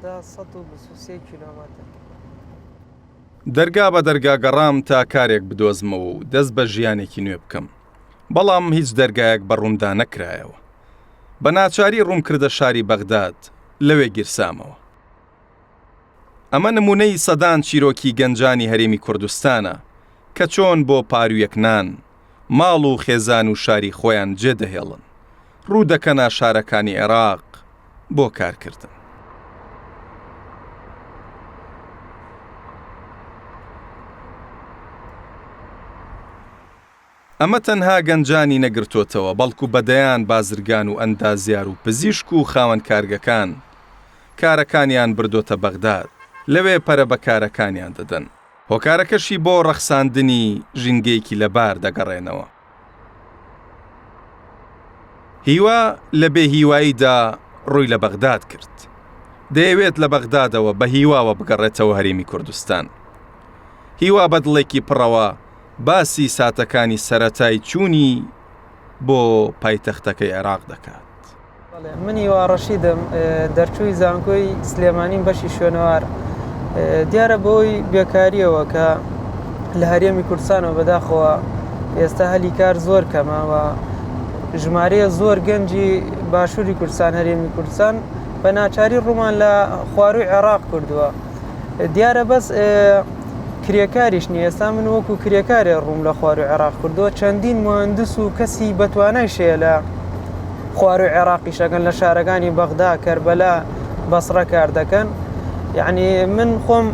دا 123 کیلۆمەتر. دەرگا بە دەرگا گەڕام تا کارێک بدۆزمەوە و دەست بە ژیانێکی نوێ بکەم. بەڵام هیچ دەرگایەک بە ڕوومدا نەکرایەوە. بە ناچاری ڕوون کردە شاری بەغداد، لەوێ گیرسامەوە. ئەمە نمونەی سەدان چیرۆکی گەنجانی هەرێمی کوردستانە کە چۆن بۆ پارویەکنان، ماڵ و خێزان و شاری خۆیان جێدەهێڵن، ڕوو دەکەنە شارەکانی عێراق بۆ کارکردن. ئەمە تەنها گەنجانی نەگرتوتەوە، بەڵکو بەدەیان بازرگان و ئەندازیار و پزیشک و خاوەن کارگەکان کارەکانیان بردۆتە بەغداد، لەوێ پەرە بە کارەکانیان دەدەن. هۆکارەکەشی بۆ ڕەخساندنی ژینگەیەکی لەبار دەگەڕێنەوە. هیوا لە بێ هیواییدا ڕووی لە بەغداد کرد. دەیەوێت لە بەغدادەوە بە هیواوە بگەڕێتەوە هەرێمی کوردستان. هیوا بەدڵێکی پڕەوە باسی ساتەکانی سەرەتای چوونی بۆ پایتەختەکەی عێراق دەکات. من هیوا ڕەشیدم، دەرچووی زانکۆی سلێمانیم بەشی شوێنەوار. دیارە بۆی بێکاریەوە کە لە هەرێمی کوردستانەوە بەداخەوە ئێستا هەلی کار زۆر کەمەوە، ژمارەیە زۆر گەنجی باشووری کوردستان هەرێمی کوردستان بە ناچاری ڕوومان لە خواروی عێراق کردووە. دیارە بەس کرێکاریش نیە، ئێستا من وەکو کرێکارێ ڕووم لە خواروی عێراق کردووە. چەندین مهندس و کەسی بەتوانای شەیە لە خواروی عێراقی شەکەن، لە شارەکانی بەغدا، کەربەلا، بەسڕە کار دەکەن. یعنی من خۆم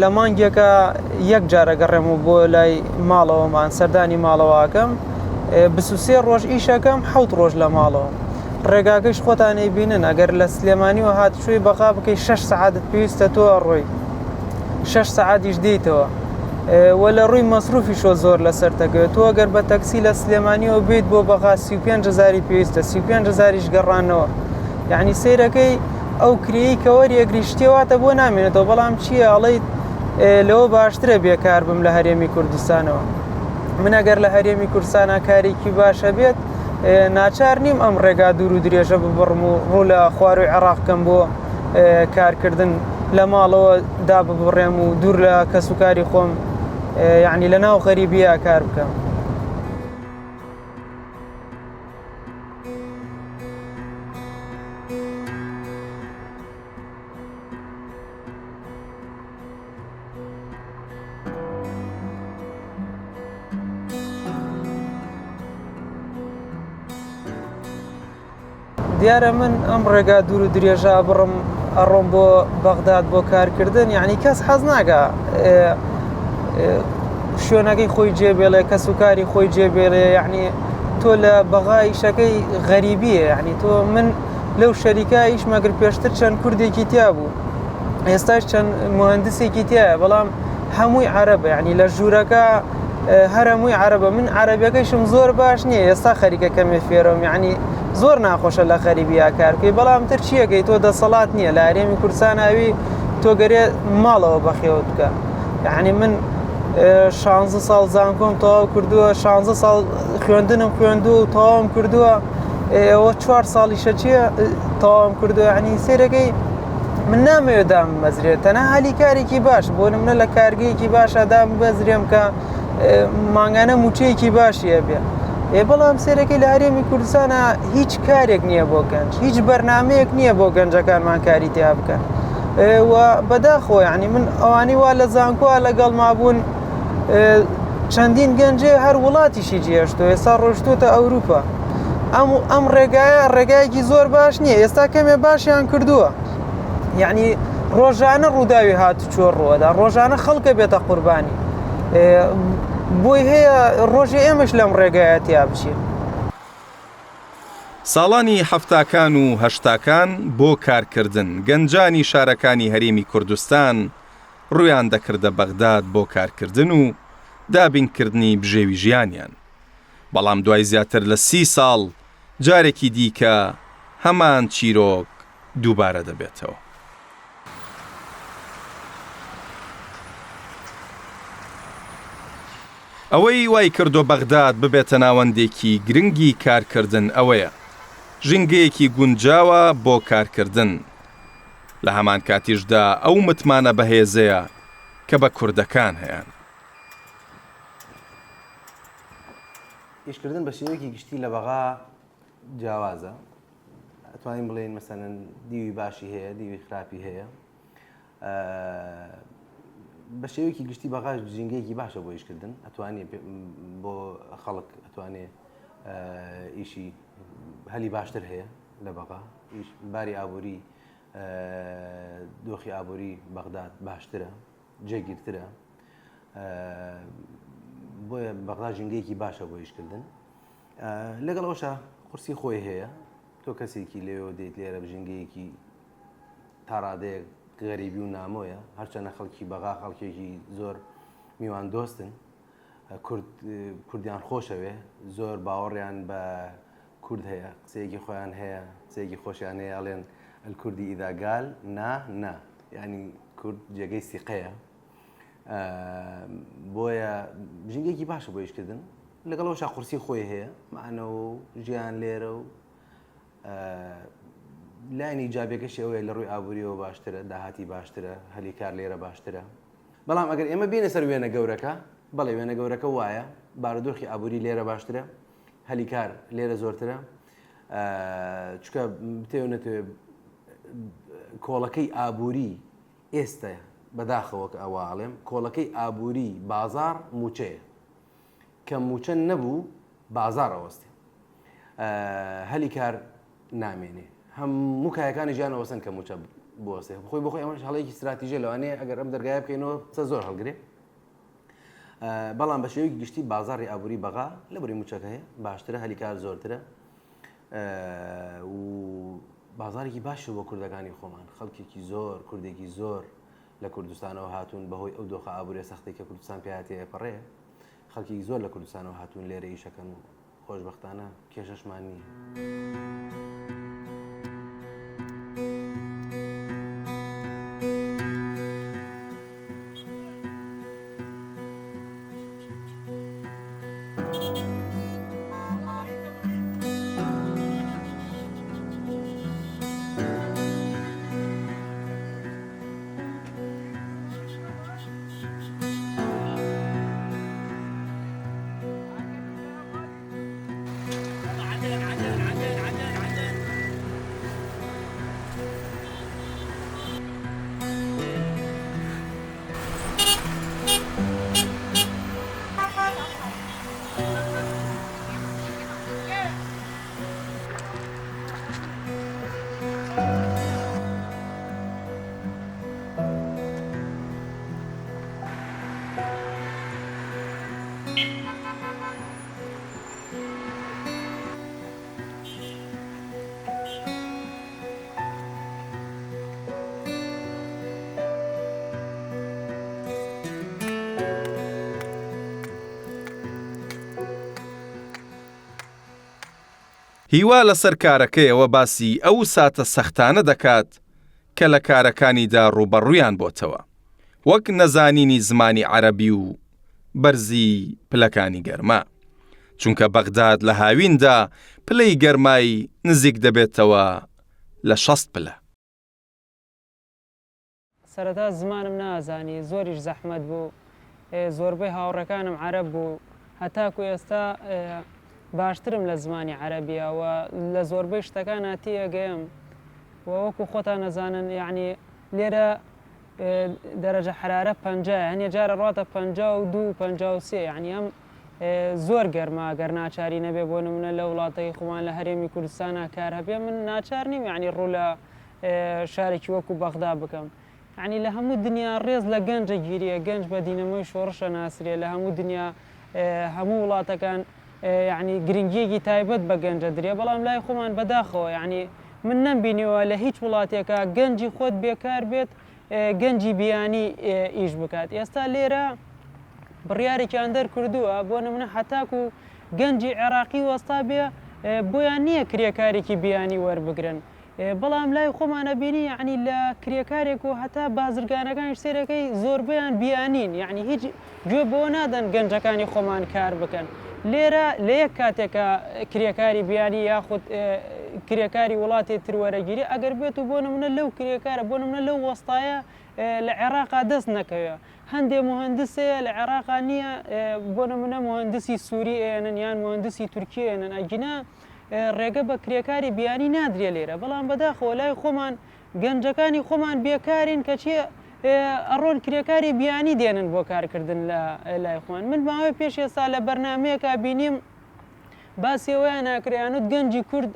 لە مانگێکە یەک جارە گەڕێمەوە بۆ لای ماڵەوەمان، سەردانی ماڵەوەکەم، 23 ڕۆژ ئیشەکەم، 7 ڕۆژ لە ماڵەوە. ڕێگاکەش خۆتانەی بینن، ئەگەر لە سلێمانیوە هاتشوی بەقا بکەی 6 سەعاتت پێویستە تۆ ڕۆی 6 سەعاتیش دیتەوە. وە لە ڕووی مەسروفیشۆ زۆر لەسەر دەکەوێت. تۆ ئەگەر بە تەکسی لە سلێمانیەوە بێت بۆ بەغا 35,000 پێویستە، 35,000ش گەڕانەوە. یعنی سەیرەکەی ئەو کرێی کە وەریەگریشتێواتە بۆ نامێنێتەوە. بەڵام چییە ئەڵەیت لەوە باشترە بێکار بم لە هەرێمی کوردستانەوە. من ئەگەر لە هەرێمی کوردستانە کارێکی باشە بێت، ناچار نیم ئەم ڕێگا دوور و درێژە ببڕم و ڕوو لە خواروی عێراقکەم بۆ کارکردن لە ماڵەوە دا ببڕێم و دوور لە کەسوکاری خۆم، یعنی لە ناو غەریبیە کار بکەم. دیارە من ئەم ڕێگا دوور و درێژە بڕم ئەڕۆم بۆ بەغداد بۆ کارکردن، یعنی کەس حەز ناکە شوێنەکەی خۆی جێبێڵێ، کەسوکاری خۆی جێبێڵێ. یعنی تۆ لە بەغای شەکەی غەریبیە. یعنی تۆ من لەو شەریکە ئیش مەگر پێشتر چەند کوردێکی تیا بوو، ئێستاش چەند مهندسێکی تایە، بەڵام هەمووی عەرەبە. یعنی لە ژوورەکە هەر هەمووی عەرەبە. من عەرەبیەکەیشم زۆر باش نییە، ئێستا خەریکەکەمێ فێرەم. یعنی زۆر ناخۆشە لە غەریبیا کارکەی، بەڵام تر چیەکەی تۆ دەسەڵات نییە لە هەرێمی کوردستان ئاوی تۆ گەرێ ماڵەوە بەخێوە بکە. یعنی من 16 ساڵ زانکۆم تەواو کردووە، 16 ساڵ خوێندنم خوێندووە و تەواوم کردووە، ئەوە 4 ساڵیشە چییە تەواوم کردووە. یعنی سێرەکەی من نامەوێت دام بمەزرێت، تەنها هەلی کارێکی باش بۆ نمونە لە کارگەیەکی باشە دام بمەزرێم کە مانگانە موچەیەکی باشیە بێ. بەڵام سێرەکەی لە هەرێمی کوردستانە هیچ کارێک نییە بۆ گەنج، هیچ بەرنامەیەک نییە بۆ گەنجەکانمان کاری تیا بکەن. و بەداخۆ یعنی من ئەوانی وا لە زانکۆ لەگەڵ مابوون، چەندین گەنجێ هەر وڵاتیشی جێشتۆ، ئێستا ڕۆشتوتە ئەوروپا. ئەم ڕێگایە ڕێگایەکی زۆر باش نییە، ئێستا کەمێ باشیان کردووە. یعنی ڕۆژانە ڕووداوی هاتوچۆ ڕۆدا، ڕۆژانە خەڵکە بێتە قوربانی. بۆی هەیە ڕۆژێ ئێمەش لەم ڕێگایەتیا بچین. ساڵانی هەفتاکان و هەشتاکان بۆ کارکردن گەنجانی شارەکانی هەرێمی کوردستان ڕوویان دەکردە بەغداد بۆ کارکردن و دابینکردنی بژێوی ژیانیان. بەڵام دوای زیاتر لە 30 ساڵ جارێکی دیکە هەمان چیرۆک دووبارە دەبێتەوە. ئەوەی وای کردو بەغداد ببێتە ناوەندێکی گرنگی کارکردن ئەوەیە ژینگەیەکی گونجاوە بۆ کارکردن، لە هەمان کاتیشدا ئەو متمانە بەهێزەیە کە بە کوردەکان هەیەن. ئیشکردن بە شێوەیەکی گشتی لە بەغا جیاوازە. ئەتوانین بڵێن مەسەلەن دیوی باشی هەیە، دیوی خراپی هەیە. بە شێوەیەکی گشتی بەغا ژینگەیەکی باشە بۆ ئیشکردن. ئەتوانێت بۆ خەڵک ئەتوانێت ئیشی هەلی باشتر هەیە لە بەغا. باری ئابووری دۆخی ئابووری بەغداد باشترە، جێگیرترە. بۆیە بەغدا ژینگەیەکی باشە بۆ ئیشکردن. لەگەڵ ئەوشە قورسی خۆی هەیە. تۆ کەسێکی لێوە دێیت لێرە بژینگەیەکی تا ڕادەیەک غەریبی و نامۆیە، هەرچەنە خەڵکی بەغا خەڵکێکی زۆر میوان دۆستن، کوردیان خۆشەوێ، زۆر باوەڕیان بە کورد هەیە، قسەیەکی خۆیان هەیە، قسەیەکی خۆشیان هەیە، ئەڵێن الکوردی ئیداگال نا، یعنی کورد جێگەی سیقەیە. بۆیە ژینگەیەکی باشە بۆ ئیشکردن. لەگەڵەوەشا قورسی خۆی هەیە، معنە و ژیان لێرە و لایەنی جابێکەشی ئەوەیە لە ڕووی ئابووریەوە باشترە، داهاتی باشترە، هەلی کار لێرە باشترە. بەڵام ئەگەر ئێمە بینە سەر وێنە گەورەکە، بەڵێ وێنە گەورەکە وایە، بارودۆخی ئابووری لێرە باشترە، هەلی کار لێرە زۆرترە. چکە بتێ نەتوێ کۆڵەکەی ئابووری ئێستا بەداخەوە کە ئەواڵێم، کۆڵەکەی ئابووری بازار موچەیە، کە موچە نەبوو بازار ئەوەستێ، هەلی کار نامێنێ، هەموو کایەکانی ژیان ئەوەسن کە موچە بۆسێ. خۆی بۆخۆی ئەمەش هەڵەیەکی استراتیژیە لەوانەیە ئەگەر ئەم دەرگایە بکەینەوە قسە زۆر هەڵگرێ. بەڵام بە شێوەیەکی گشتی بازاڕی ئابووری بەغا لە بەری موچەکە هەیە، باشترە، هەلی کار زۆرترە و بازارێکی باشە بۆ کوردەکانی خۆمان. خەڵکێکی زۆر، کوردێکی زۆر لە کوردستانەوە هاتوون بەهۆی ئەو دۆخە ئابووریە سەختی کە کوردستان پێهاتەیە پەڕێ. خەڵکی زۆر لە کوردستانەوە هاتوون لێرە ئیشەکەن و خۆشبەختانە کێشەشمان نییە. هیوا لەسەر کارەکەیەوە باسی ئەو ساتە سەختانە دەکات کە لە کارەکانیدا ڕوبەڕوویان بۆتەوە، وەک نەزانینی زمانی عەرەبی و بەرزی پلەکانی گەرما، چونکە بەغداد لە هاویندا پلەی گەرمای نزیک دەبێتەوە لە 60 پلە. سەرەتا زمانم نازانی، زۆریش زەحمەت بوو، زۆربەی هاوڕەکانم عەرەب بوو، هەتاکو ئێستا باشترم لە زمانی عەرەبیەوە لە زۆربەی شتەکان هاتیەگەیم و وەکو خۆتان نەزانن، یعنی لێرە دەرەجە حرارە 50، هەنێ جارە ڕاتە 52 53، یعنی ئەم زۆر گەرما گەر ناچاری نەبێ. بۆ نمونە لە وڵاتەی خۆمان لە هەرێمی کوردستانە کار هەبێ، من ناچار نیم یعنی ڕوو لە شارێکی وەکو بەغدا بکەم. یعنی لە هەموو دنیا ڕێز لە گەنجە گیریە، گەنج بە دینەمەی شۆڕشە ناسرێ لە هەموو دنیا، هەموو وڵاتەکان یعنی گرنگیەکی تایبەت بە گەنجە درێ، بەڵام لای خۆمان بەداخەوە یعنی من نەمبینیەوە لە هیچ وڵاتێکە گەنجی خۆت بێکار بێت گەنجی بیانی ئیش بکات. ئێستا لێرە بڕیارێکیان دەرکردووە، بۆ نمونە هەتاکو گەنجی عێراقی وەستا بێ بۆیان نییە کرێکارێکی بیانی وەربگرن، بەڵام لای خۆمانە بینی یعنی لە کرێکارێک و هەتا بازرگانەکانی سێرەکەی زۆربیان بیانین، یعنی هیچ گوێ بۆ نادەن گەنجەکانی خۆمان کار بکەن. لێرە لە یەک کاتێکە کرێکاری بیانی یاخود کرێکاری وڵاتی تروەرەگیری ئەگەر بێت و بۆ نمونە لەو کرێکارە بۆ نمونە لەو وەستایە لە عێراقا دەست نەکەوێ هەندێک مهندسەیە لە عێراقا نییە بۆ نمونە مهندسی سووری ئێنن یان مهندسی تورکی ئێنن ئەگینا ڕێگە بە کرێکاری بیانی نادرێ لێرە بەڵام بەداخەوە لای خۆمان گەنجەکانی خۆمان بێکارین کە چێ ئەڕۆن کرێکاری بیانی دێنن بۆ کارکردن لە لای خۆن من ماوەی پێش ێستا لە بەرنمەیەکە بینیم باسیەوەیان ناکرێنوت گەنجی کورد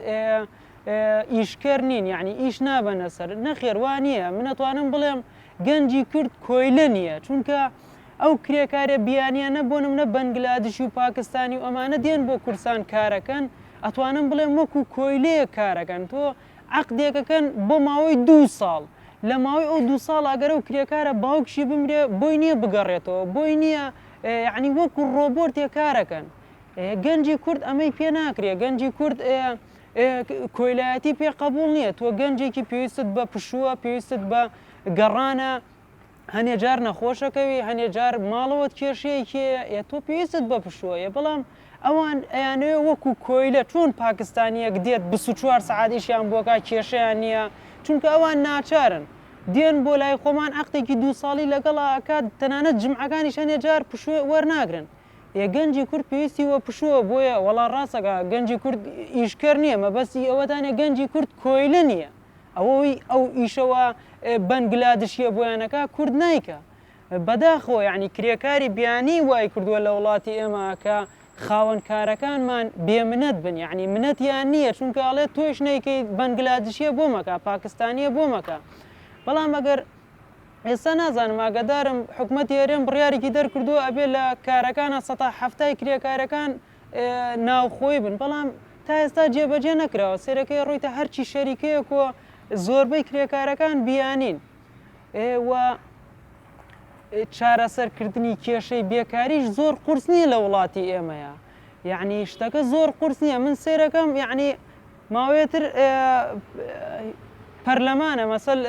ئیشکەر نین یعنی ئیش نابەنە سەر نەخێوان نییە منەتوانم بڵێم گەنجی کورد کۆیلە نییە چونکە ئەو کرێکارە بیانیانە بۆ نمونە بەنگلادشی و پاکستانی و ئەمانە دێن بۆ کورسان کارەکەن ئەتوانم بڵێم وەکو کۆیلەیە کارەکەن تۆ عەقدێکەکەن بۆ ماوەی 2 ساڵ لە ماوەی ئەو 2 ساڵ ئەگەرە و کرێکارە باوکشی بمرێ بۆی نییە بگەڕێتەوە بۆی نییە یعنی وەکو ڕۆبۆرتێک کارەکەن گەنجی کورد ئەمەی پێ ناکرێ گەنجی کورد کۆیلایەتی پێ قبول نییە تۆ گەنجێکی پێویستت بە پشووە پێویستت بە گەڕانە هەنێ جار نەخۆشەکەوی هەنێ جار ماڵەوەت کێشەیەکی تۆ پێویستت بە پشووە بەڵام ئەوان ئەیانەوێ وەکو کۆیلە چۆن پاکستانیەک دێت 24 سعاتیشیان بۆکە کێشەیان نییە چونکە ئەوان ناچارن دێن بۆ لای خۆمان عەقدێکی 2 ساڵی لەگەڵا ئەکات تەنانەت جمعەکانیش هەنێ جار پشوێ وەرناگرن گەنجی کورد پێویستی وە پشووە بۆیە وەڵا ڕاستەکە گەنجی کورد ئیشکەر نییە مەبەستی ئەوەتانێ گەنجی کورد کۆیلە نییە ئەوەی ئەو ئیشەوە بەنگلادشیە بۆیانەکە کورد نایکە بەداخەوە یعنی کرێکاری بیانی وای کردووە لە وڵاتی ئێمەکە خاوەن کارەکانمان بێمنەت بن یعنی منەتیان نییە چونکە ئەڵێ تۆش نەیکەی بەنگلادشیە بۆ مەکە پاکستانیە بۆ مەکە بەڵام ئەگەر ئێستا نازانم ئاگدارم حکوومەتی هێرێم بڕیارێکی دەرکردووە ئەبێ لە کارەکانە 170 کرێکارەکان ناوخۆی بن بەڵام تا ئێستا جێبەجێ نەکراوە سێرەکەی ڕوویتە هەرچی شەریکەیەک و زۆربەی کرێکارەکان بیانین و چارەسەرکردنی کێشەی بێکاریش زۆر قورس نییە لە وڵاتی ئێمەیە یعنی شتەکە زۆر قورس نییە من سێرەکەم یعنی ماوەیەتر پەرلەمانە مەسەل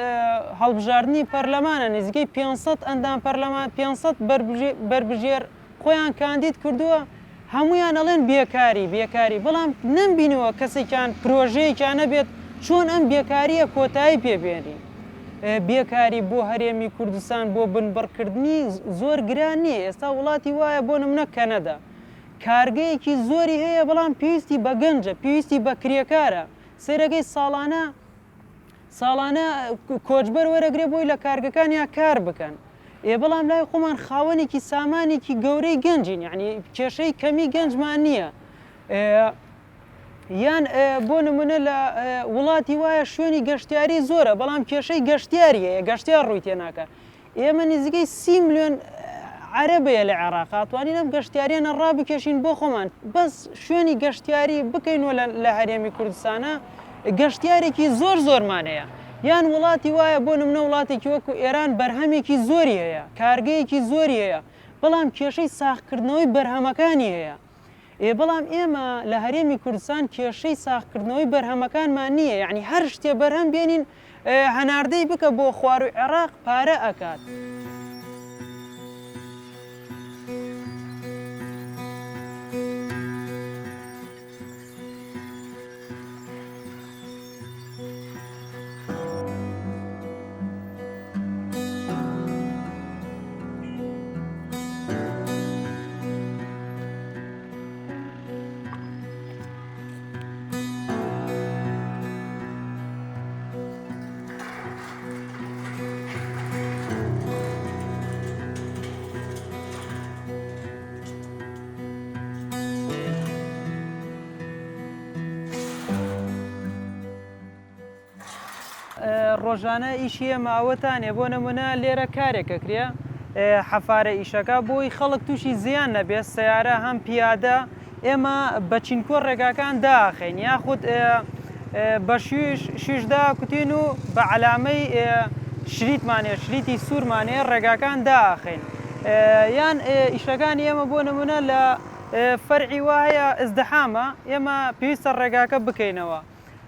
هەڵبژاردننی پەرلەمانە نزیکەی 500 ئەندام پەرلەمان 500 بربژێر خۆیان کاندید کردووە هەمویان ئەڵێن بێکاری بەڵام نمبینەوە کەسێکیان پرۆژەیەکیان نەبێت چۆن ئەم بێکاریە کۆتایی پێبێنی بێکاری بۆ هەرێمی کوردستان بۆ بنبڕکردنی زۆر گران نییە ئێستا وڵاتی وایە بۆ نمونە کەنەدا کارگەیەکی زۆری هەیە بەڵام پێویستی بە گەنجە پێویستی بە کرێکارە سێرەکەی ساڵانە کۆچبەر وەرەگرێ بۆی لە کارگەکانیا کار بکەن بەڵام لای خۆمان خاوەنێکی سامانێکی گەورەی گەنجین یعنی کێشەی کەمی گەنجمان نییە یان بۆ نمونە لە وڵاتی وایە شوێنی گەشتیاری زۆرە بەڵام کێشەی گەشتیاریە گەشتیار ڕووی تێناکە ئێمە نزیکەی 30 ملیۆن عەرەبەیە لە عێراق توانین ئەم گەشتیاریانە ڕابکێشین بۆ خۆمان بەس شوێنی گەشتیاری بکەینەوە لە هەرێمی کوردستانە گەشتیارێکی زۆرمانەیە یان وڵاتی وایە بۆ نمونە وڵاتێکی وەکو ئێران بەرهەمێکی زۆری هەیە کارگەیەکی زۆری هەیە بەڵام کێشەی ساختکردنەوەی بەرهەمەکانی هەیە بەڵام ئێمە لە هەرێمی کوردستان کێشەی ساختکردنەوەی بەرهەمەکانمان نییە یعنی هەر شتێ بەرهەم بێنین هەناردەی بکە بۆ خوار و عێراق پارە ئەکات. ڕۆژانە ئیشیە ماوەتانێ بۆ نمونە لێرە کارێکە کرێ حەفارە ئیشەکە بۆی خەڵک تووشی زیان نەبێت سەیارە هەم پیادە ئێمە بە چینکۆ ڕێگاکان داخین یاخود بە شوشدا کوتین و بە عەلامەی شریتمانێ شریتی سوورمانێ ڕێگاکان داخین یان ئیشەکان ئێمە بۆ نمونە لە فەرعی وایە ئەزدەحامە ئێمە پێویستە ڕێگاکە بکەینەوە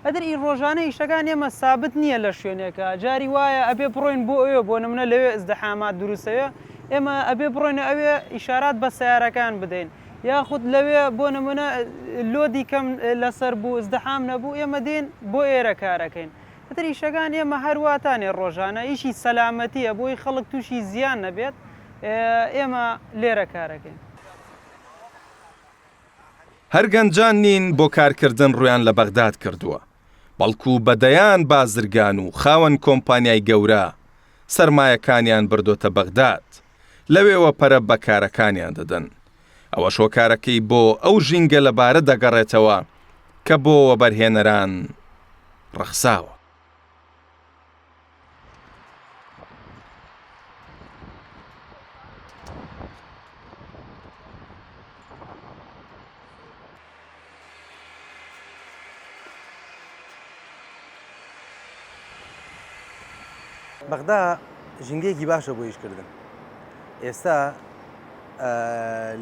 ئەدر ئی ڕۆژانە ئیشەکان ئێمە سابت نییە لە شوێنێکە جاری وایە ئەبێ بڕۆین بۆ ئەوێ بۆ نمونە لەوێ ئەزدەحامات دروستەوێ ئێمە ئەبێ بڕۆینە ئەوێ ئیشارات بە سیارەکان بدەین یاخود لەوێ بۆ نمونە لۆدی کەم لەسەر بوو ئزدەحام نەبوو ئێمە دێن بۆ ئێرە کارەکەین تر ئیشەکان ئێمە هەرواتانێ ڕۆژانە ئیشی سەلامەتیە بۆی خەڵک تووشی زیان نەبێت ئێمە لێرە کارەکەین. هەر گەنجان نین بۆ کارکردن ڕویان لە بەغداد کردووە بەڵکو بەدەیان بازرگان و خاوەن کۆمپانیای گەورە سەرمایەکانیان بردۆتە بەغداد لەوێوە پەرە بە کارەکانیان دەدەن ئەوە شۆکارەکەی بۆ ئەو ژینگە لەبارە دەگەڕێتەوە کە بۆ وەبەرهێنەران ڕەخساوە. بەغدا ژینگەیەکی باشە بۆ ئیشکردن. ئێستا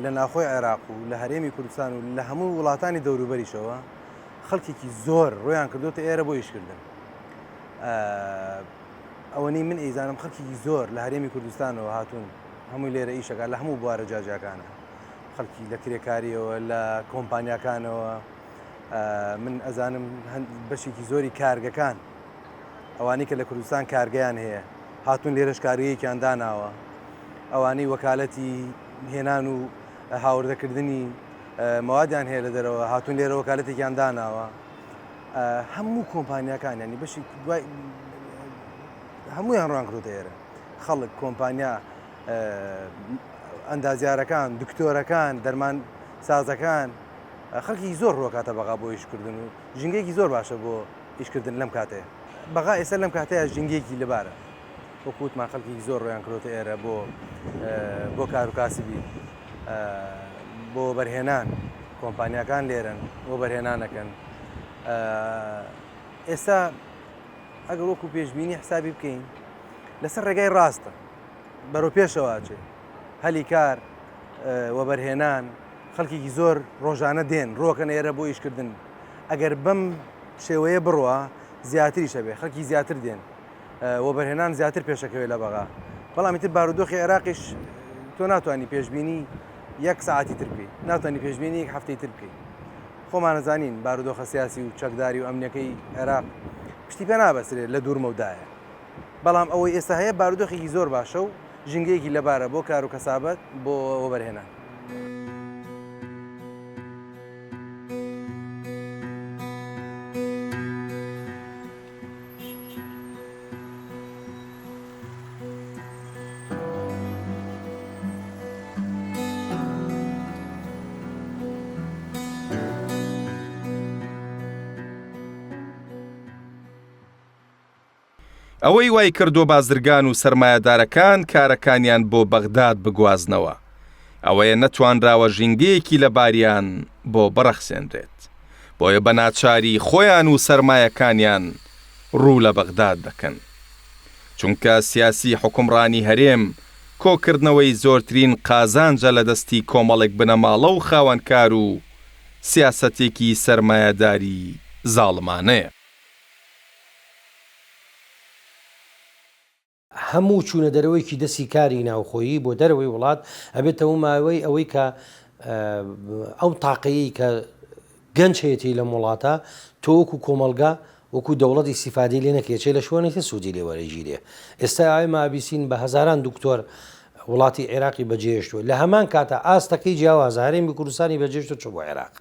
لە ناخۆی عێراق و لە هەرێمی کوردستان و لە هەموو وڵاتانی دەوروبەریشەوە خەڵکێکی زۆر ڕۆیان کردوتە ئێرە بۆ ئیشکردن. ئەوەنی من ئەیزانم خەڵکی زۆر لە هەرێمی کوردستانەوە هاتوون هەمووی لێرە ئیشەکە لە هەموو بوارە جاجاکانە خەڵکی لە کرێکاریەوە لە کۆمپانیاکانەوە من ئەزانم بەشێکی زۆری کارگەکان ئەوانی کە لە کوردستان کارگەیان هەیە هاتوون لێرەش کاریەکیان داناوە ئەوانەی وەکالەتی هێنان و هاوردەکردنی مەوادیان هەیە لە دەرەوە هاتوون لێرە وەکالەتێکیان داناوە هەموو کۆمپانیاکان ینی بەشی دوای هەموویان ڕوان کردوتە ئێرە خەڵک کۆمپانیا ئەندازیارەکان دکتۆرەکان دەرمان سازەکان خەڵکی زۆر ڕۆکاتە بەغا بۆ ئیشکردن و ژینگەیەکی زۆر باشە بۆ ئیشکردن لەم کاتەیە بەغا ئێستا لەم کاتەیە ژینگەیەکی لەبارە وەکوتمان خەڵکی زۆر ڕۆیان کردوتە ئێرە بۆ کار و کاسبی بۆ بەرهێنان کۆمپانیاکان لێرن بۆ بەرهێنانەکەن ئێستا ئەگەر وەکو پێشبینی حسابی بکەین لەسەر ڕێگای ڕاستە بەرەو پێشەواچێ هەلی کار وەبەرهێنان خەڵکێکی زۆر ڕۆژانە دێن ڕۆکەن ئێرە بۆ ئیشکردن ئەگەر بەم شێوەیە بڕوە زیاتری شەبێ خەڵکی زیاتر دێن وەبەرهێنان زیاتر پێشەکەوێت لە بەغا بەڵامی تر بارودۆخی عێراقیش تۆ ناتوانانی پێشبینی یەک ساعتی تر بکەیت ناتوانانی پێشبینی یەک هەفتەی تر بکەیت خۆمانەزانین بارودۆخە سیاسی و چەکداری و ئەمنیەکەی عێراق پشتی پێ نابەسرێت لە دوورمەودایە بەڵام ئەوەی ئێستا هەیە بارودۆخێکی زۆر باشە و ژینگەیەکی لەبارە بۆ کار و کەسابەت بۆ وەبەرهێنان. ئەوەی وای کردو بازرگان و سەرمایەدارەکان کارەکانیان بۆ بەغداد بگوازنەوە ئەوەیە نەتوانراوە ژینگەیەکی لە باریان بۆ بەرەخسێنرێت بۆیە بە ناچاری خۆیان و سەرمایەکانیان ڕوو لە بەغداد دەکەن چونکە سیاسی حکومڕانی هەرێم کۆکردنەوەی زۆرترین قازانجە لە دەستی کۆمەڵێک بنەماڵە و خاوەنکار و سیاسەتێکی سەرمایەداری زاڵمانەیە. هەموو چوونە دەرەوەیکی دەستی کاری ناوخۆیی بۆ دەرەوەی وڵات ئەبێتەوە ماوەی ئەوەی کە ئەو تاقەیەی کە گەنج هەیەی لە وڵاتە تۆ وەکو کۆمەلگا وەکو دەوڵەتی استیفادەی لێ نەکرێت لە شوێنێکی سوودی لێوەرەگیرێ ئێستا ئاوی مابیسین بە هەزاران دکتۆر وڵاتی عێراقی بەجێشتووە لە هەمان کاتە ئاستەکەی جیاواز هەرێمی کوردستانی بەجێشتووە چوو بۆ عێراق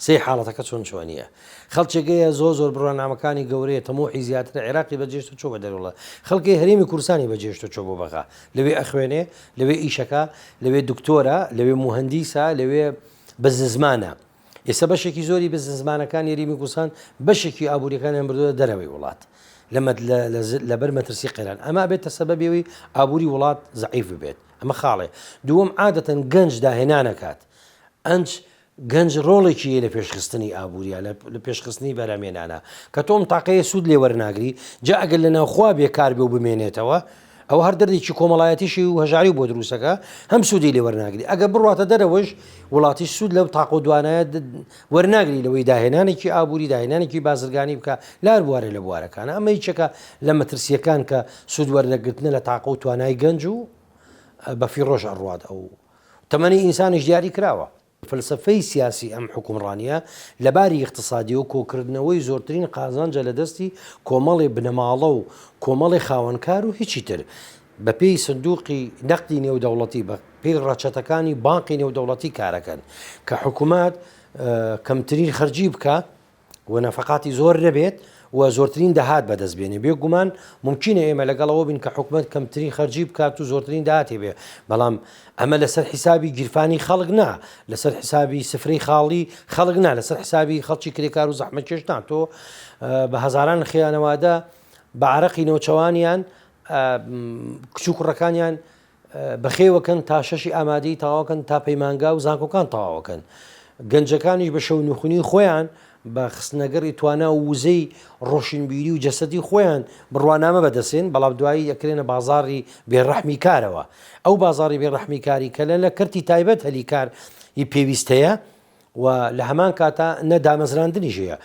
سێ حاڵەتەکە چۆن چۆنیە خەڵکێگەیە زۆر بڕوانامەکانی گەورەیە تەمۆحی زیاتر عێراقی بەجێشتووە چۆ بە دەرەوڵات خەڵکی هەرێمی کوردستانی بەجێشتووە چۆ بۆ بەغا لەوێ ئەخوێنێ لەوێ ئیشەکە لەوێ دکتۆرە لەوێ موهەندیسە لەوێ بەزنزمانە ئێستا بەشێکی زۆری بەزنزمانەکان هەرێمی کوردستان بەشێکی ئابوووریەکانیان بردووە دەرەوەی وڵات لەبەر مەترسی قێران ئەمە بێتە سەبەبێەوەی ئابووری وڵات زەعیف بێت ئەمە خاڵێ دووەم عادەتەن گەنج داهێنانەکات ئەنج گەنج ڕۆڵێکی لە پێشخستنی ئابووریە لە پێشخستنی بەرامێنانە کە تۆم تاقەیە سوود لێ وەرناگری جا ئەگەر لە ناوخوا بێکار بێ و بمێنێتەوە ئەو هەر دەردێکی کۆمەڵایەتیشی و هەژاری بۆ دروستەکە هەم سوودی لێ وەرناگری ئەگە بڕاتە دەرەوەش وڵاتی سوود لەو تاق و دوانایە وەرناگری لەوەی داهێنانێکی ئابووری داهێنانێکی بازرگانی بکە لار بوارە لە بوارەکانە ئەمە هیچەکە لە مەترسیەکان کە سوود وەرنەگرتنە لە تاق و توانای گەنج و بەفی ڕۆژ ئەڕوات ئەو تەمەنی ئینسانیش دیاری کراوە فلسفەی سیاسی ئەم حکومڕانیە لەباری اقتصادی و کۆکردنەوەی زۆرترین قازانجە لە دەستی کۆمەڵی بنەماڵە و کۆمەڵی خاوەنکار و هیچی تر بە پێی سندوقی نەقدی نێودەوڵەتی بە پێی ڕەچەتەکانی بانقی نێودەوڵەتی کارەکەن کە حکوومەت کەمترین خەرجی بکە و نەفقاتی زۆر نەبێت و زۆرترین دەهات بەدەستبێنێ بێگومان ممکنە ئێمە لەگەڵەوە بین کە حکوومەت کەمترین خەرجی بکات و زۆرترین داهاتی بێ بەڵام ئەمە لەسەر حیسابی گیرفانی خەڵک نا لەسەر حیسابی سفرەی خاڵی خەڵک نا لەسەر حیسابی خەڵکی کرێکار و زەحمەتکێشتان تۆ بە هەزاران خیانەوادە بە عەرەقی نەوچەوانیان کچوو کوڕەکانیان بەخێوەکەن تا شەشی ئامادەی تەواوکەن تا پەیمانگا و زانکۆکان تەواوەکەن گەنجەکانیش بە شەو نوخنی خۆیان بە خستنەگەڕی توانە و وزەی ڕۆشنبیری و جەسەدی خۆیان بڕوانامە بەدەسێن بەڵام دوایی یەکرێنە بازاری بێڕەحمی کارەوە ئەو بازاری بێڕەحمی کاری کە لە کەرتی تایبەت هەلی کار هی پێویستەیە و لە هەمان کاتا نەدامەزراندنیش هەیە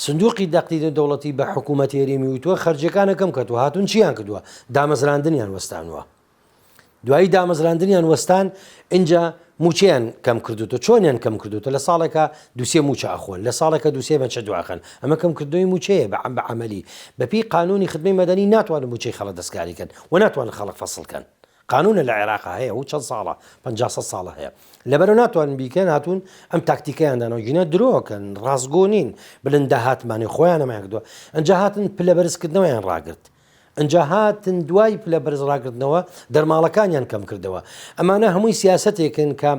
سندوقی دەقتی دەوڵەتی بە حکوومەت هێرێمی وتووە خەرجەکانەکەم کردووە هاتوون چیان کردووە دامەزراندنیان وەستانوە دوایی دامەزراندنیان وەستان اینجا موچیان کەم کردوتە چۆنیان کەم کردوتە لە ساڵێکە دووسێ موچە ئەخۆن لە ساڵێکە دووسێ بەچە دواخن ئەمە کەم کردوی موچەیە بە عملی بەپی قانونی خدمەی مەدەنی ناتوانن موچەی خەڵک دەستکاریکەن و ناتوانن خەڵک فەسڵکەن قانونە لە عێراق هەیە و چەند ساڵە 50 ساڵە هەیە لەبەرەوە ناتوانن بیکەن هاتوون ئەم تاکتیکەیاندانەوە گینە درۆکەن ڕاستگۆنین بلند داهاتمانی خۆیان ئەمەیان کردووە ئەنجا هاتن پلە بەرزکردنەوەیان ڕاگرت ئەنجا هاتن دوای پلە بەرز ڕاگرتنەوە دەرماڵەکانیان کەم کردەوە ئەمانە هەمووی سیاسەتێکن کە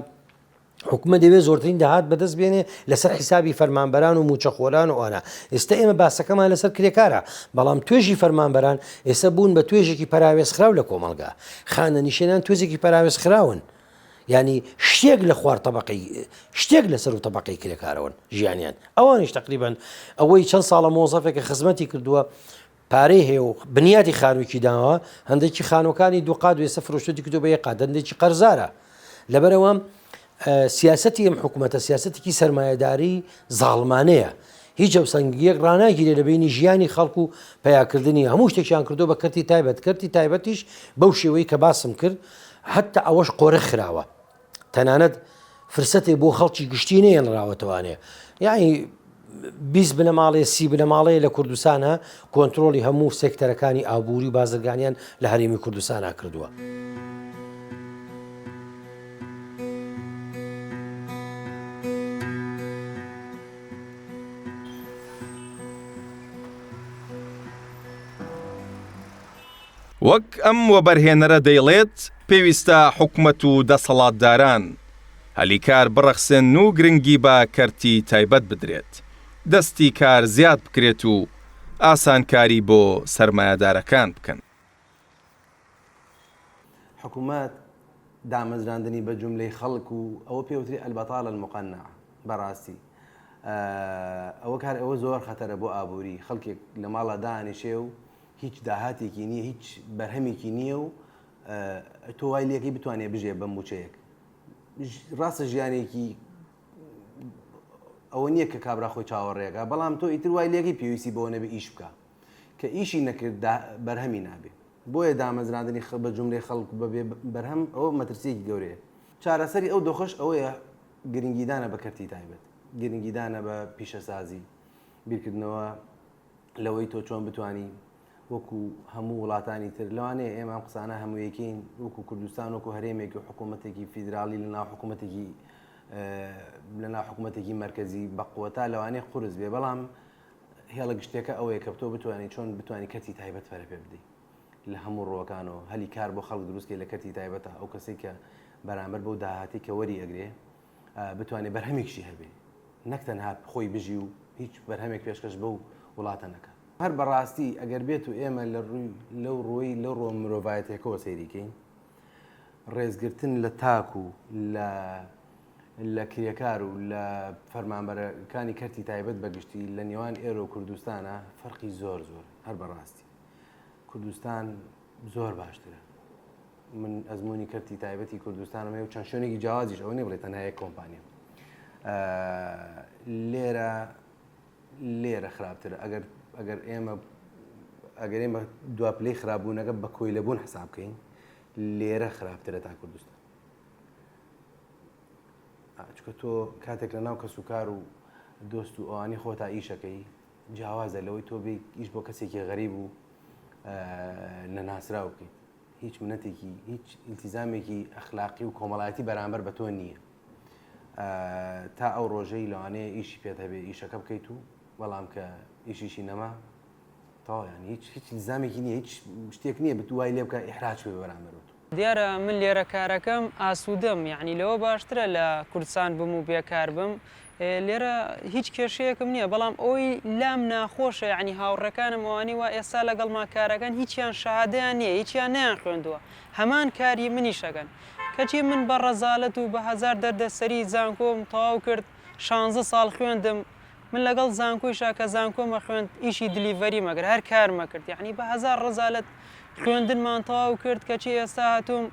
حکومە دەوێت زۆرترین داهات بەدەست بێنێ لەسەر حیسابی فەرمانبەران و موچەخۆران و ئەوانە ئێستا ئێمە باسەکەمان لەسەر کرێکارە بەڵام توێژی فەرمانبەران ئێستا بوون بە توێژێکی پەراوێزخراو لە کۆمەلگا خانە نیشێنان توێزێکی پەراوێزخراون ینی شتێک لە خوار تەبەقەی شتێک لەسەر و تەبەقەی کرێکارەوەن ژیانیان ئەوانیش تقریبان ئەوەی چەند ساڵە مۆزەفێکە خزمەتی کردووە پارەی هەیە و بنیادی خانوویکی داوە هەندێکی خانوەکانی دووقات و ێستا فرۆشتێکی کردو بە یەقات هەندێکی قەرزارە لەبەرەوە سیاسەتی ئەم حکوومەتە سیاسەتێکی سەرمایهداری زاڵمانەیە هیچ ئەوسەنگیەک ڕناگیرێ لە بینی ژیانی خەڵکو و پیاکردنی هەموو شتێکیان کردو بە کەرتی تایبەت کەرتی تایبەتیش بەو شێوەی کە باسم کرد حتا ئەوەش قۆرە خراوە تەنانەت فرسەتێک بۆ خەڵکی گشتی نێنراوەتەوانێ یعنی 20 بنەماڵێ 30 بنەماڵەیە لە کوردستانە کۆنتترۆلی هەموو سێکتەرەکانی ئابووری و بازرگانیان لە هەرێمی کوردستانە کردووە. وەک ئەم وەبەرهێنەرە دەیڵێت پێویستە حکوومەت و دەسەڵاتداران هەلیکار بڕەخسن و گرنگی بە کەرتی تایبەت بدرێت دەستی کار زیاد بکرێت و ئاسانکاری بۆ سەرمایهدارەکان بکەن. حکوومەت دامەزراندنی بە جوملەی خەڵک و ئەوە پێوتری ئەلبەتاڵە المقەنع بەڕاستی ئەوە کار ئەوە زۆر خەتەرە بۆ ئابووری خەڵکێک لە ماڵە دانیشێ و هیچ داهاتێکی نییە هیچ بەرهەمێکی نییە و تۆ وای لێکی بتوانێت بژێ بە موچەیەک ڕاستە ژیانێکی ئەوە نییە کە کابرا خۆی چاوەڕێگا بەڵام تۆ ئیتر وای لێکی پێویستی بۆ نەبێ ئیش بکە کە ئیشی نەکرد بەرهەمی نابێ بۆیە دامەزراندنی بە جوملەی خەڵک بەبێ بەرهەم ئەوە مەترسیەکی گەورەیە چارەسەری ئەو دۆخەش ئەوەیە گرنگیدانە بە کەرتی تایبەت گرنگیدانە بە پیشەسازی بیرکردنەوە لەوەی تۆ چۆن بتوانی وەکو هەموو وڵاتانی تر لەوانەیە ئێمە قسانە هەموویەکەین وەکو کوردستان وەکو هەرێمێکی و حکوومەتێکی فیدرالی لەناو حکوومەتێکی مرکزی بەقوەتا لەوانەیە قورس بێ بەڵام هێڵە گشتێکە ئەوەیە کە تۆ بتوانانی چۆن بتوانانی کەرتی تایبەت فەرە پێ بدەیت لە هەموو ڕۆکانەوە هەلی کار بۆ خەڵک دروستکە لە کەرتی تایبەتە ئەو کەسێک کە بەرامبەر بەو داهاتی کە وەری ئەگرێ بتوانێت بەرهەمێکشی هەبێ نەک تەنها خۆی بژی و هیچ بەرهەمێک پێشکەش بەو وڵاتە نەکە هەر بەڕاستی ئەگەر بێت و ئێمە لەو ڕۆ مرۆڤایەتێکەوە سەیریکەین ڕێزگرتن لە تاک و لە کرێکار و لە فەرمانبەرەکانی کەرتی تایبەت بەگشتی لە نێوان ئێرە و کوردستانە فەرقی زۆر هەر بەڕاستی کوردستان زۆر باشترە من ئەزمموی کەرتی تایبەتی کوردستانمە و چەند شوێنێکی جیاوازیش ئەوە نێ بڵێ تەنها یەک کۆمپانیا لێرە خراپترە ئەگەر ئێمە دوپلەی خراپبوونەکە بە کۆی لەبوون حساب بکەین لێرە خراپترە تا کوردستان چکە تۆ کاتێک لە ناو کەس و کار و دۆست و ئەوانی خۆتا ئیشەکەی جیاوازە لەوەی تۆ بێ ئیش بۆ کەسێکی غەریب و لە ناسرا بکەیت هیچ منەتێکی هیچ ئیلتیزامێکی ئەخلاقی و کۆمەڵایەتی بەرامبەر بە تۆ نییە تا ئەو ڕۆژەی لەوانەیە ئیشی پێت هەبێ ئیشەکە بکەیت و بەڵام کە ئیشیشی نەما تاوایان هیچ ئیلزامێکی نییە هیچ شتێک نییە بتوای لێ بکە ئیحراج بێ بەرامبەر تۆ دیارە من لێرە کارەکەم ئاسوودەم یعنی لەوە باشترە لە کوردستان بم و بێکار بم لێرە هیچ کێشەیەکم نییە بەڵام ئەوی لام ناخۆشە یعنی هاوڕەکانم ئەوانی وا ئێستا لەگەڵما کارەکەن هیچیان شەهادەیان نییە هیچیان نیان خوێندووە هەمان کاری منیشەکەن کەچی من بە ڕەزالەت و بە هەزار دەردەسەری زانکۆم تەواو کرد 16 ساڵ خوێندم من لەگەڵ زانکۆیشا کە زانکۆمە خوێند ئیشی دلیڤەری مەگەر هەر کارمە کرد یعنی بە هەزار ڕەزالەت خوێندنمان تەواو کرد کەچی ئێستا هاتووم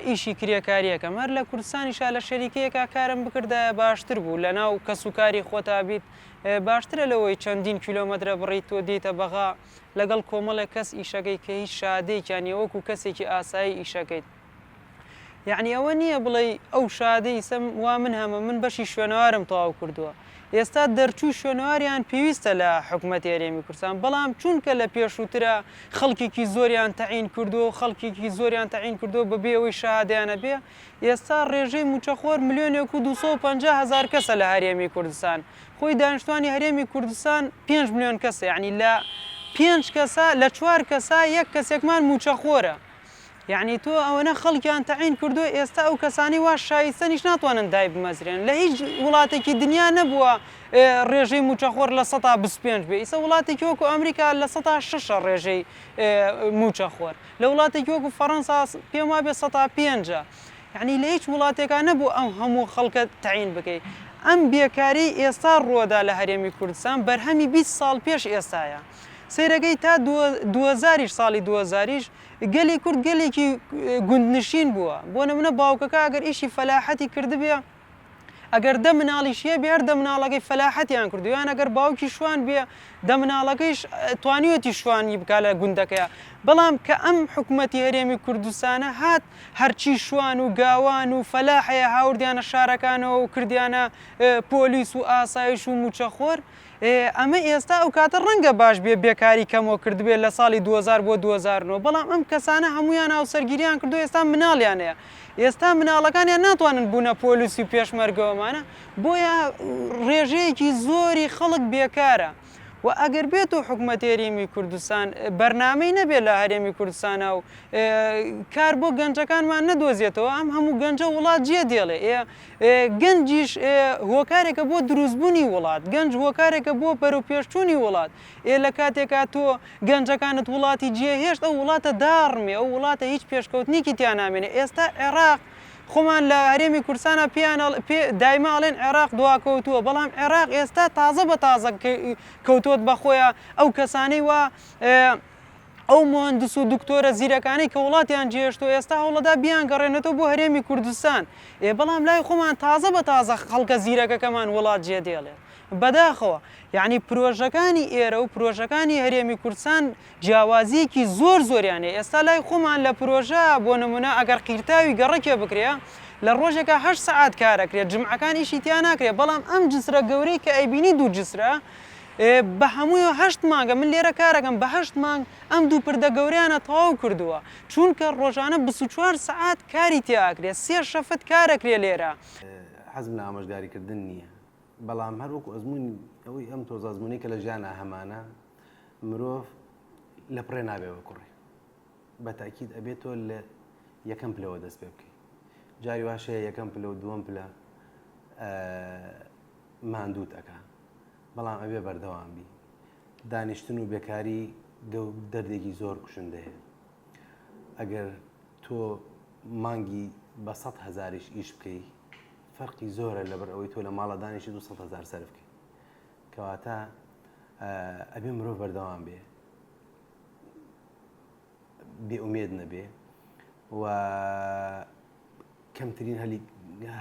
ئیشی کرێکاریەکەم هەر لە کوردستانیشا لە شەریکەیەکا کارم بکردایە باشتر بوو لە ناو کەسوکاری خۆتا بیت باشترە لەوەی چەندین کیلۆمەترە بڕیت تۆ دیتە بەغا لەگەڵ کۆمەڵێک کەس ئیشەکەی کە هیچ شادەیەکیان وەکو کەسێکی ئاسایی ئیشەکەیت یعنی ئەوە نییە بڵێ ئەو شادەی سەم وا من هەمە من بەشی شوێنەوارم تەواو کردووە ئێستا دەرچوو شوێنەواریان پێویستە لە حکوومەتی هەرێمی کوردستان بەڵام چونکە لە پێشووترە خەڵکێکی زۆریان تەعین کردو و خەڵکێکی زۆریان تەعین کردو بەبێ ئەوەی شادیانە بێ ئێستا ڕێژەی موچەخۆر 1,250,000 کەسە لە هەرێمی کوردستان خۆی دانیشتوانی هەرێمی کوردستان 5 ملیۆن کەسە یعنی لە 5 کەسە لە 4 کەسە یەک کەسێکمان موچەخۆرە یعنی تۆ ئەوەنە خەڵکیان تەعین کردو ئێستا ئەو کەسانی وا شایستەنیش ناتوانن دای بمەزرێن لە هیچ وڵاتێکی دنیا نەبووە ڕێژەی موچەخۆر لە 125 بێ ئیسە وڵاتێکی وەکو ئەمریکا لە 106 ڕێژەی موچەخۆر لە وڵاتێکی وەکو فەڕەنسا پێم وابێ 105 یعنی لە هیچ وڵاتێکا نەبوو ئەم هەموو خەڵکە تەعین بکەیت ئەم بێکاری ئێستا ڕۆدا لە هەرێمی کوردستان بەرهەمی 20 ساڵ پێش ئێستایە سەیرەکەی تا 2000 ساڵی 2000 گەلی کورد گەلێکی گوندنشین بووە بۆ نمونە باوکەکە ئەگەر ئیشی فەلاحەتی کردبێ ئەگەر دە مناڵیشیە بێ هەر دە مناڵەکەی فەلاحەتیان کردو یان ئەگەر باوکی شوان بێ دە مناڵەکەیش توانیوەتی شوانی بکا لە گوندەکەیە بەڵام کە ئەم حکوومەتی هەرێمی کوردستانە هات هەرچی شوان و گاوان و فەلاحەیە هاوردیانە شارەکانەوە و کردیانە پۆلیس و ئاسایش و موچەخۆر ئەمە ئێستا ئەو کاتە ڕەنگە باش بێ بێکاری کەمەوە کردبێت لە ساڵی 2000 بۆ 2009 بەڵام ئەم کەسانە هەمویان هاوسەرگیریان کردو ئێستا مناڵیانەیە ئێستا مناڵەکانیان ناتوانن بوونە پۆلیسی و پێشمەرگەوەمانە بۆیە ڕێژەیەکی زۆری خەڵک بێکارە و ئەگەر بێت و حکوومەتی هەرێمی کوردستان بەرنامەی نەبێت لە هەرێمی کوردستانە و کار بۆ گەنجەکانمان نەدۆزیێتەوە ئەم هەموو گەنجە وڵات جێ دێڵێ گەنجیش هۆکارێکە بۆ دروستبوونی وڵات گەنج هۆکارێکە بۆ پەرۆپێشچوونی وڵات لە کاتێکا تۆ گەنجەکانت وڵاتی جێهێشت ئەو وڵاتە داڕمێ ئەو وڵاتە هیچ پێشکەوتنیکی تیان نامێنێ ئێستا عێراق خۆمان لە هەرێمی کوردستانە دایماڵێن عێراق دواکەوتووە بەڵام عێراق ئێستا تازە بە تازە کەوتوت بەخۆیە ئەو کەسانەی وا ئەو مهندس و دکتۆرە زیرەکانەی کە وڵاتیان جێشتۆ ئێستا هەوڵەدا بیان گەڕێنێتەوە بۆ هەرێمی کوردستان بەڵام لای خۆمان تازە بە تازە خەڵکە زیرەکەکەمان وڵات جێدێڵێت بەداخەوە یعنی پرۆژەکانی ئێرە و پرۆژەکانی هەرێمی کوردستان جیاوازیەکی زۆریانێ ئێستا لای خۆمان لە پرۆژە بۆ نمونە ئەگەر قیرتاوی گەڕەکێ بکرێ لە ڕۆژێکە 8 سەعات کارەکرێت جمعەکان ئیشی تیان ناکرێت بەڵام ئەم جسرە گەورەی کە ئەیبینی دوو جسرە بە هەمووی 8 مانگە من لێرە کارەکەم بە 8 مانگ ئەم دوو پردە گەوریانە تەواو کردووە چونکە ڕۆژانە 24 سەعات کاری تیاکرێت 3 شەفت کارەکرێ لێرە حەزم لە ئامۆژگاریکردن نییە بەڵام هەروەکو ئەزمموی ئەوەی ئەم تۆزازمونی کە لە ژیانە هەمانە مرۆڤ لە پڕێ نابێەوە کوڕی بە تاکید ئەبێت تۆ لە یەکەم پلەوە دەست پێ بکەیت جاری واشەیە یەکەم پلە و دووەم پلە ماندووت ئەکا بەڵام ئەبێ بەردەوام بی دانیشتن و بێکاری دەردێکی زۆر کوشندەیە ئەگەر تۆ مانگی بە 100,000 ئیش بکەی فەرقی زۆرە لەبەر ئەوەی تۆ لە ماڵە دانیشت 200,000 سەرف بکەی کەواتە ئەبێ مرۆڤ بەردەوام بێ بێئومێد نەبێ و کەمترین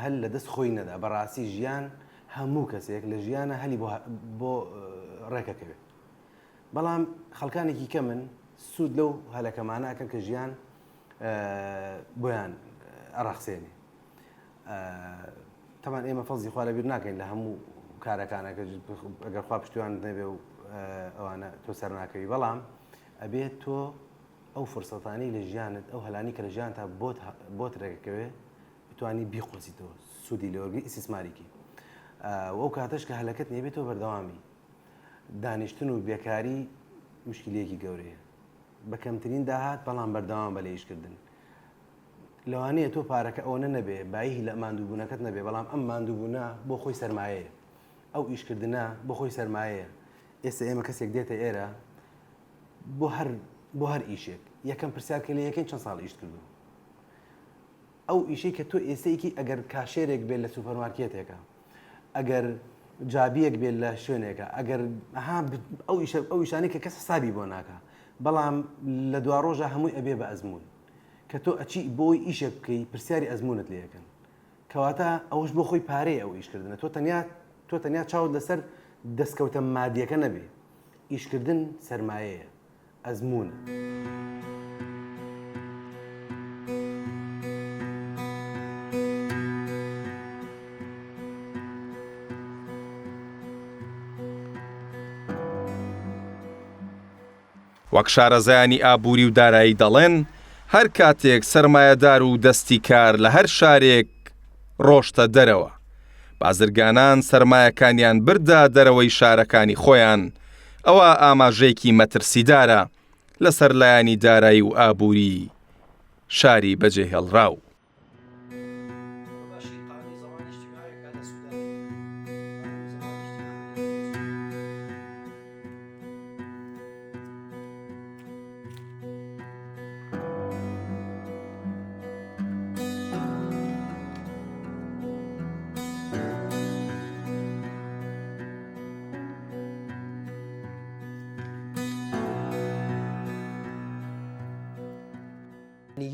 هەل لە دەست خۆی نەدا بەڕاستی ژیان هەموو کەسێک لە ژیانە هەلی بۆ ڕێکەکەوێت بەڵام خەڵکانێکی کەمن سوود لەو هەلەکەمانەکەن کە ژیان بۆیان ئەڕەخسێنێ تەمان ئێمە فەزی خوا لەبیر ناکەین لە هەموو کارەکانەکە ئەگەر خوا پشتیوان نەبێ و ئەوانە تۆ سەر ناکەوی بەڵام ئەبێت تۆ ئەو فرسەتانی لە ژیانت ئەو هەلانی کە لە ژیان تا بۆت ڕێگەکەوێ بتوانی بیقۆزیتەوە سوودی لەوەرگی ئیسیسماریکی ئەو کاتەش کە هەلەکەت نێبێتەوە بەردەوامی دانیشتن و بێکاری مشکلەیەکی گەورەیە بە کەمترین داهات بەڵام بەردەوام بە لە ئیشکردن لەوانەیە تۆ پارەکە ئەوەنە نەبێ بایی لە ماندووبوونەکەت نەبێ بەڵام ئەم ماندووبوونە بۆ خۆی سەرمایەیە ئەو ئیشکردنە بۆ خۆی سەرمایەیە ئێستا ئێمە کەسێک دێتە ئێرە بۆ هەر ئیشێک یەکەم پرسیارکە لە یەکەین چەند ساڵ ئیشت کردو ئەو ئیشەی کە تۆ ئێستەیەکی ئەگەر کاشێرێک بێت لە سوپەرمارکێتێکە ئەگەر جابیەک بێت لە شوێنێکە ئەگەر ئەو ئیشانی کە کەس حسابی بۆ ناکە بەڵام لە دوا ڕۆژە هەمووی ئەبێ بە ئەزمون کە تۆ ئەچی بۆی ئیشێک بکەی پرسیاری ئەزمونت لێ یەکەن کەواتە ئەوش بۆ خۆی پارەیە ئەو ئیشکردنە تۆ تەنیا چاوت لەسەر دەستکەوتە مادیەکە نەبێ ئیشکردن سەرمایەیە ئەزمونە. وەک شارەزایانی ئابووری و دارایی دەڵێن هەر کاتێک سەرمایەدار و دەستی کار لە هەر شارێک ڕۆشتە دەرەوە بازرگانان سەرمایەکانیان بردا دەرەوەی شارەکانی خۆیان ئەوە ئاماژەیەکی مەترسیدارە لەسەر لایانی دارایی و ئابووری شاری بەجێ هێڵراو.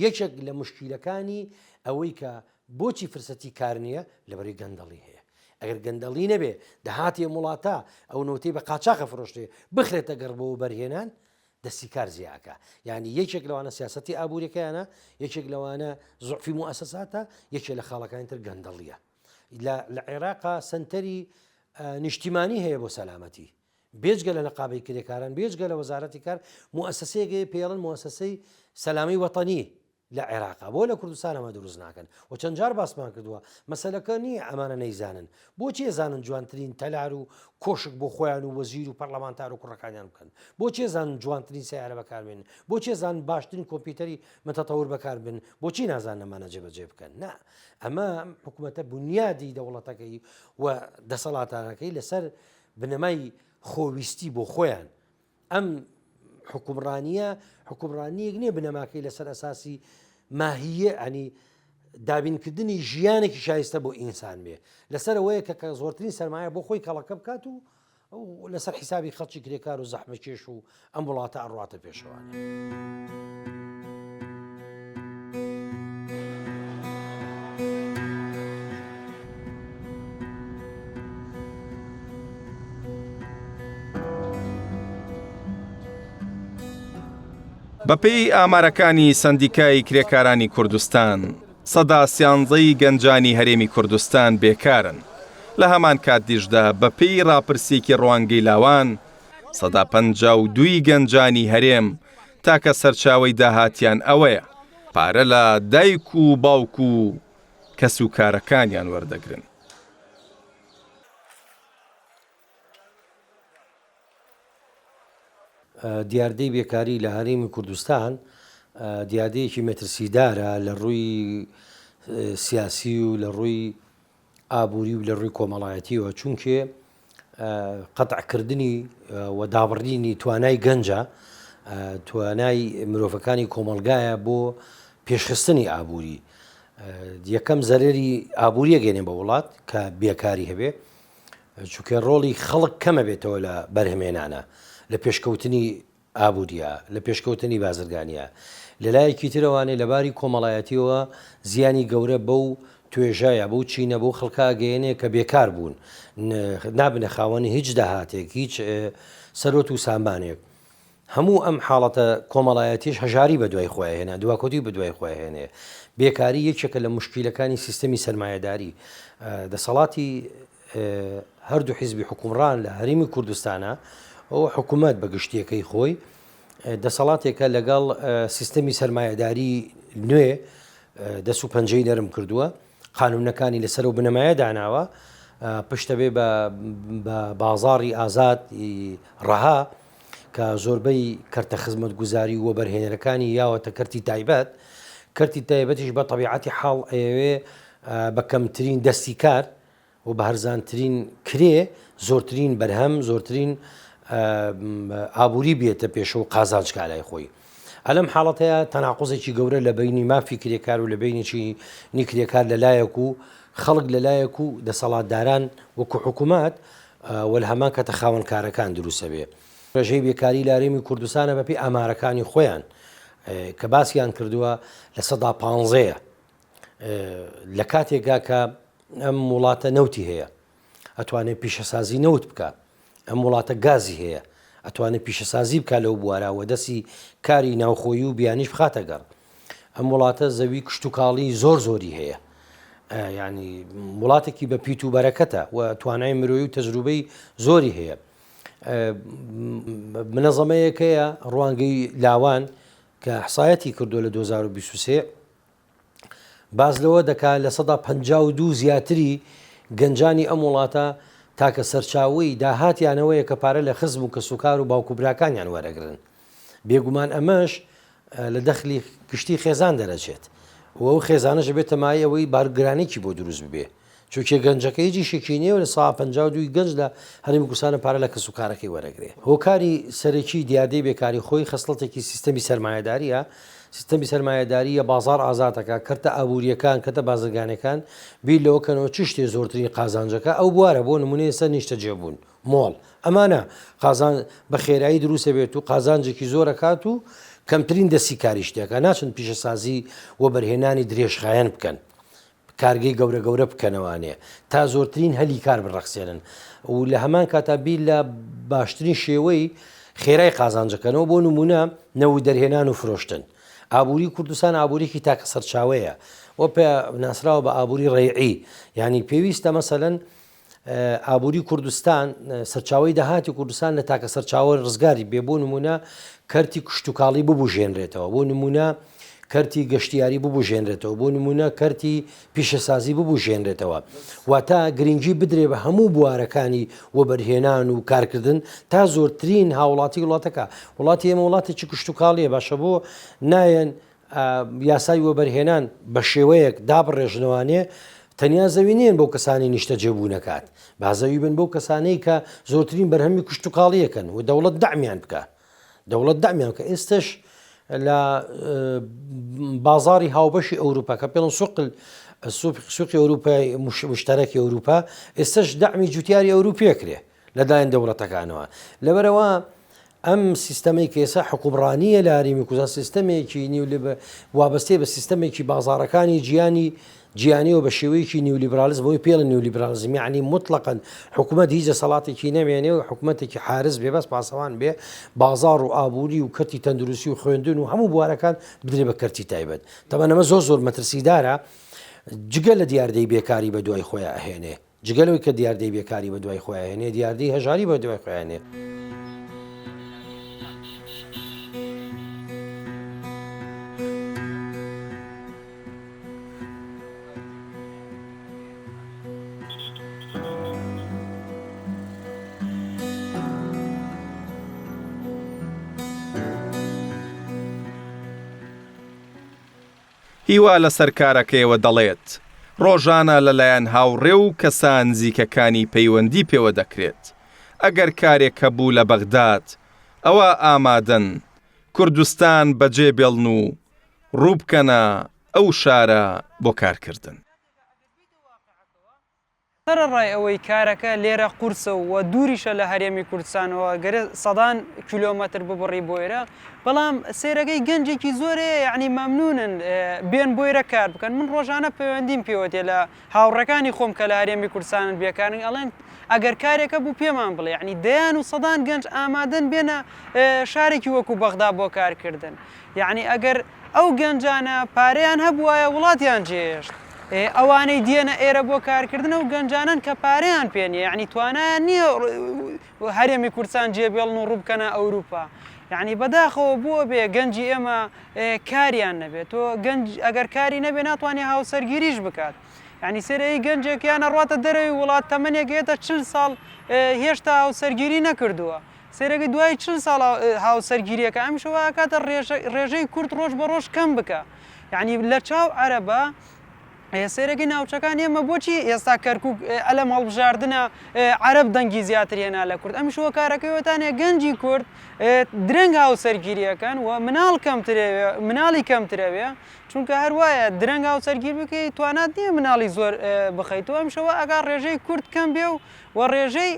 یەکێک لە مشکیلەکانی ئەوەی کە بۆچی فرسەتی کار نییە لەبەری گەندەڵی هەیە ئەگەر گەندەڵی نەبێ دەهاتی وڵاتە ئەو نوتەی بە قاچاقە فرۆشتێ بخرێتە گەڕبەوە بەرهێنان دەستی کار زیاکە یعنی یەکێک لەوانە سیاسەتی ئابوووریەکەیانە یەکێک لەوانە زوعفی موسساتە یەکێک لە خاڵەکانی تر گەندەڵیە لە عێراقا سنتەری نیشتیمانی هەیە بۆ سەلامەتی بێجگە لە نەقابەی کرێکاران بێجگە لە وەزارەتی کار موسسەیەکی پێڵن موسسەی سەلامی وەتەنی لە عێراقا بۆ لە کوردستان ئەمە دروست ناکەن و چەند جار باسمان کردووە مەسەلەکە نییە ئەمانە نەیزانن بۆچی زانن جوانترین تەلار و کۆشک بۆ خۆیان و وەزیر و پەرلەمانتار و کوڕەکانیان بکەن بۆچی زانن جوانترین سیارە بەکاربێن بۆچی زانن باشترین کۆمپیوتەری مەتەتەور بەکاربن بۆچی نازان ئەمانە جێبەجێ بکەن نا ئەمە حکوومەتە بونیادی دەوڵەتەکەی و دەسەڵاتانەکەی لەسەر بنەمای خۆویستی بۆ خۆیان ئەم حکومڕانیەک نییە بنەماکەی لەسەر ئەساسی ماهیە ئەنی دابینکردنی ژیانێکی شایستە بۆ ئینسان بێ لەسەر ئەوەیە کە زۆرترین سەرمایە بۆ خۆی کەڵەکە بکات و لەسەر حیسابی خەڵکی کرێکار و زەحمەکێش و ئەم وڵاتە ئەڕاتە پێشەوانێ. بەپێی ئامارەکانی سەندیکای کرێکارانی کوردستان سەدا 13 گەنجانی هەرێمی کوردستان بێکارن لە هەمان کاتیشدا بەپێی ڕاپرسێکی ڕوانگەی لاوان سەدا 52 گەنجانی هەرێم تاکە سەرچاوەی داهاتیان ئەوەیە پارە لە دایک و باوک و کەس و کارەکانیان وەردەگرن. دیاردەی بێکاری لە هەرێمی کوردستان دیاردەیەکی مەترسیدارە لە ڕووی سیاسی و لە ڕووی ئابووری و لە ڕووی کۆمەڵایەتیەوە چونکێ قەتعکردنی و دابڕینی توانای گەنجە توانای مرۆڤەکانی کۆمەلگایە بۆ پێشخستنی ئابووری یەکەم زەرێری ئابووریە گەێنێ بە وڵات کە بێکاری هەبێ چونکە ڕۆڵی خەڵک کەمە بێتەوە لە بەرهەمێنانە لە پێشکەوتنی ئابوووریە لە پێشکەوتنی بازرگانیە لەلایەکی ترەوانێ لەباری کۆمەڵایەتیەوە زیانی گەورە بەو توێژایە بەو چینە بەو خەڵکا گەیەنێ کە بێکار بوون نابنە خاوەنی هیچ داهاتێک هیچ سەرۆت و سامانێک هەموو ئەم حاڵەتە کۆمەڵایەتیش هەژاری بە دوای خۆی هێنا دواکۆتی بە دوای خۆی هێنێ بێکاری یەکێکە لە مشکیلەکانی سیستەمی سەرمایەداری دەسەڵاتی هەردوو حیزبی حکومڕان لە هەرێمی کوردستانە ئەو حکوومەت بە گشتیەکەی خۆی دەسەڵاتێکە لەگەڵ سیستەمی سەرمایەداری نوێ دەست و پەنجەی نەرم کردووە قانونەکانی لەسەر و بنەمایە داناوە پشتەبێ بە بازاڕی ئازاد ڕەها کە زۆربەی کەرتە خزمەت گوزاری و وەبەرهێنەرەکانی یاوەتە کەرتی تایبەت کەرتی تایبەتیش بە طبیعەتی حاڵ ئەوێ بە کەمترین دەستی کار و بە هەرزانترین کرێ زۆرترین بەرهەم زۆرترین ئابووری بێتە پێشە و قازانجکە لای خۆی ئەلەم حاڵەتەیە تەناقۆزێکی گەورە لە بینی مافی کرێکار و لە بینیی نیکرێکار لەلایەک و خەڵک لەلایەک و دەسەڵاتداران وەکو حکوومەت وەل هەمان کەتە خاوەنکارەکان دروستە بێ ڕێژەی بێکاری لە هەرێمی کوردستانە بەپی ئامارەکانی خۆیان کە باسییان کردووە لە 15 لە کاتێکا کە ئەم وڵاتە نەوتی هەیە ئەتوانێت پیشەسازی نەوت بکە ئەم وڵاتە گازی هەیە ئەتوانێت پیشەسازی بکە لەو بوارەوە دەستی کاری ناوخۆیی و بیانیش بخاتە گەڕ ئەم وڵاتە زەوی کشت و کاڵی زۆری هەیە ینی وڵاتێکی بە پیت و بەرەکەتە و توانای مرۆیی و تەجروبەی زۆری هەیە منەظەمەیەکەیە ڕوانگەی لاوان کە حسایەتی کردو لە 2023 باز لەوە دەکات لە 152 زیاتری گەنجانی ئەم وڵاتە تاکە سەرچاوی داهاتیانەوەیە کە پارە لە خزم و کە سوکار و باوکوبراکانیان وەرەگرن بێگومان ئەمەش لە دەخلی گشتی خێزان دەرەچێت و ئەو خێزانەش بێتە مای ئەوەی بارگرانێکی بۆ دروست ببێ چونکە گەنجەکەیجی شێکینەوە لە 152 گەنج لە هەرێمی کوردستانە پارە لە کەسوکارەکەی وەرەگرێ هۆکاری سەرەکی دیاردەی بێکاری خۆی خستڵتێکی سیستەمی سەرمایەداریە سیستەمی سەرمایەداریە بازار ئازاتەکە کەرتە ئابوووریەکان کەتە بازرگانەکان بیر لەوەکەنەوە چ شتێ زۆرترین قازانجەکە ئەو بوارە بۆ نمونەیە سەر نیشتە جێبوون مۆڵ ئەمانە قازان بە خێرایی دروستە بێت و قازانجێکی زۆرەکات و کەمترین دەستی کاری شتێکە ناچن پیشەسازی و بەرهێنانی درێژخایەن بکەن کارگەی گەورە بکەنەوانێ تا زۆرترین هەلی کار بڕەخسێنن و لە هەمان کاتا بیر لە باشترین شێوەی خێرای قازانجەکەنەوە بۆ نمونە نەوەی دەرهێنان و فرۆشتن ئابووری کوردستان ئابووریکی تاکە سەرچاوەیە وە پێ ناسراوە بە ئابووری ڕێعی ینی پێویستە مەسەلەن ئابووری کوردستان سەرچاوی داهاتی کوردستان لە تاکە سەرچاوە ڕزگاری بێ بۆ نمونە کەرتی کشتتوکاڵی ببوژێنرێتەوە بۆ نمونە کەرتی گەشتیاری ببوژێنرێتەوە بۆ نمونە کەرتی پیشەسازی ببوژێنرێتەوە واتە گرنگی بدرێ بە هەموو بوارەکانی وەبەرهێنان و کارکردن تا زۆرترین هاوڵاتی وڵاتەکە وڵاتی ئێمە وڵاتێکی کشتتوکاڵیە باشە بۆ نایەن یاسای وەبەرهێنان بە شێوەیەک دابڕێژنەوانێ تەنیا زەوینێن بەو کەسانی نیشتە جێبوونەکات بازەوی بن بەو کەسانەی کە زۆرترین بەرهەمی کشتتوکاڵیەکەن و دەوڵەت دامیان بکە دەوڵەت دامیان کە ئێستش لە بازاری هاوبەشی ئەوروپا کە پێڵن سوقی ئەوروپای مشتەرەکی ئەوروپا ئێستش دامی جوتیاری ئەوروپیەکرێ لەدایەن دەوڵەتەکانەوە لەبەرەوە ئەم سیستەمەی کێسا حکومڕانیە لە هەرێمی کوردستان سیستەمێکی وابەستەی بە سیستەمێکی بازارەکانی جیانیەوە بە شێوەیەکی نیولیبرالیزم بۆی پێڵە نیولیبرالیزم یعنی مطلقاً حکوومەت هیچ دەسەڵاتێکی نەمێنێ و حکوومەتێکی حارس بێ بەس پاسەوان بێ بازار و ئابووری و کەرتی تەندروستی و خوێندن و هەموو بوارەکان بدرێ بە کەرتی تایبەت تەمەنەمە زۆر مەترسیدارە جگە لە دیاردەی بێکاری بە دوای خۆیان ئەهێنێ جگەلەوەی کە دیاردەی بێکاری بە دوای خۆیان هێنێ دیاردەی هەژاری بە دوای خۆیانێ هیوا لە سەرکارەکەیەوە دەڵێت ڕۆژانە لەلایەن هاوڕێ و کەسان نزیکەکانی پەیوەندی پێوە دەکرێت ئەگەر کارێک هەبوو لە بەغداد ئەوە ئامادەن کوردستان بەجێ بێڵن و ڕووبکەنە ئەو شارە بۆ کارکردن سەرڕای ئەوەی کارەکە لێرە قورسە و دووریشە لە هەرێمی کوردستانەوە گەرە 100 کیلۆمەتر ببڕی بۆیرە بەڵام سێرەکەی گەنجێکی زۆرێ یعنی مەمنونن بێن بۆیرە کار بکەن من ڕۆژانە پەیوەندیم پێوەتێ لە هاوڕەکانی خۆم کە لە هەرێمی کوردستانن بێکارن ئەڵێن ئەگەر کارێکە بوو پێمان بڵێ یعنی دەیان و 100 گەنج ئامادەن بێنە شارێکی وەکو بەغدا بۆ کارکردن یعنی ئەگەر ئەو گەنجانە پارەیان هەبوایە وڵاتیان جێشت ئەوانەی دێنە ئێرە بۆ کارکردن و گەنجانن کە پارەیان پێنیە یعنی توانایان نییە هەرێمی کوردستان جێبێڵن و ڕووبکەنە ئەوروپا یعنی بەداخەوە بۆ بێ گەنجی ئێمە کاریان نەبێت تۆ گەنج ئەگەر کاری نەبێ ناتوانێت هاوسەرگیریش بکات یعنی سەرەی گەنجێکیانە ڕاتە دەرەوەی وڵات تەمەنێکێتە 40 ساڵ هێشتا هاوسەرگیری نەکردووە سێرەگە دوای 40 ساڵ هاوسەرگیریەکە ئەم شەوە کاتە ڕێژەی کورد ڕۆژ بە ڕۆژ کەم بکە یعنی لە چاو عەرەبە سێرەگەی ناوچەکان ئێمە بۆچی ئێستا کەرکووک ئەلەم هەڵبژاردنە عەرەب دەنگی زیاتر هێنا لە کورد ئەم شووە کارەکەیوەتانێ گەنجی کورد درەنگ هاوسەرگیریەکەن و مناڵی کەمترەوێ چونکە هەروایە درەنگ هاوسەرگیر بکەی توانات نییە مناڵی زۆر بخەیتەوە ئەم شەوە ئەگەر ڕێژەی کورد کەم بێ و ڕێژەی